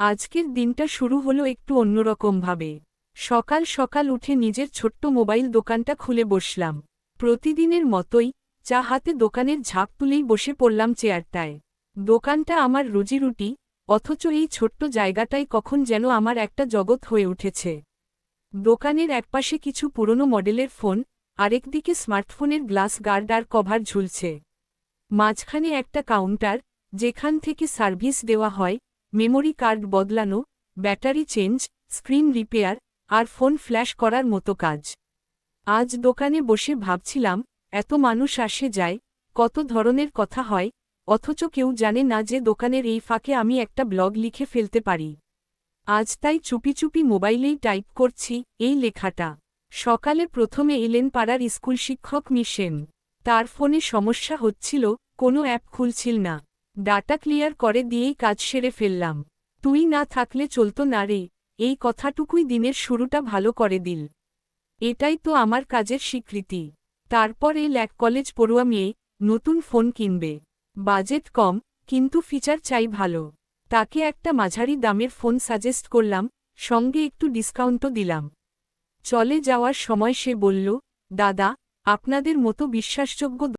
আজকের দিনটা শুরু হলো একটু অন্যরকমভাবে। সকাল সকাল উঠে নিজের ছোট্ট মোবাইল দোকানটা খুলে বসলাম। প্রতিদিনের মতোই চা হাতে দোকানের ঝাঁপ তুলেই বসে পড়লাম চেয়ারটায়। দোকানটা আমার রুজিরুটি, অথচ এই ছোট্ট জায়গাটাই কখন যেন আমার একটা জগৎ হয়ে উঠেছে। দোকানের একপাশে কিছু পুরনো মডেলের ফোন, আরেকদিকে স্মার্টফোনের গ্লাস গার্ড আর কভার ঝুলছে। মাঝখানে একটা কাউন্টার, যেখান থেকে সার্ভিস দেওয়া হয়, মেমোরি কার্ড বদলানো, ব্যাটারি চেঞ্জ, স্ক্রিন রিপেয়ার, আর ফোন ফ্ল্যাশ করার মতো কাজ। আজ দোকানে বসে ভাবছিলাম, এত মানুষ আসে যায়, কত ধরনের কথা হয়, অথচ কেউ জানে না যে দোকানের এই ফাঁকে আমি একটা ব্লগ লিখে ফেলতে পারি। আজ তাই চুপি চুপি মোবাইলেই টাইপ করছি এই লেখাটা। সকালে প্রথমে এলেন পাড়ার স্কুল শিক্ষক মিশেন। তার ফোনে সমস্যা হচ্ছিল, কোনো অ্যাপ খুলছিল না। ডাটা ক্লিয়ার করে দিয়েই কাজ সেরে ফেললাম। তুই না থাকলে চলতো না রে, এই কথাটুকুই দিনের শুরুটা ভালো করে দিল। এটাই তো আমার কাজের স্বীকৃতি। তারপর এল এক কলেজ পড়ুয়া মেয়ে, নতুন ফোন কিনবে। বাজেট কম, কিন্তু ফিচার চাই ভালো। তাকে একটা মাঝারি দামের ফোন সাজেস্ট করলাম, সঙ্গে একটু ডিসকাউন্টও দিলাম। চলে যাওয়ার সময় সে বলল, দাদা, আপনাদের মতো বিশ্বাসযোগ্য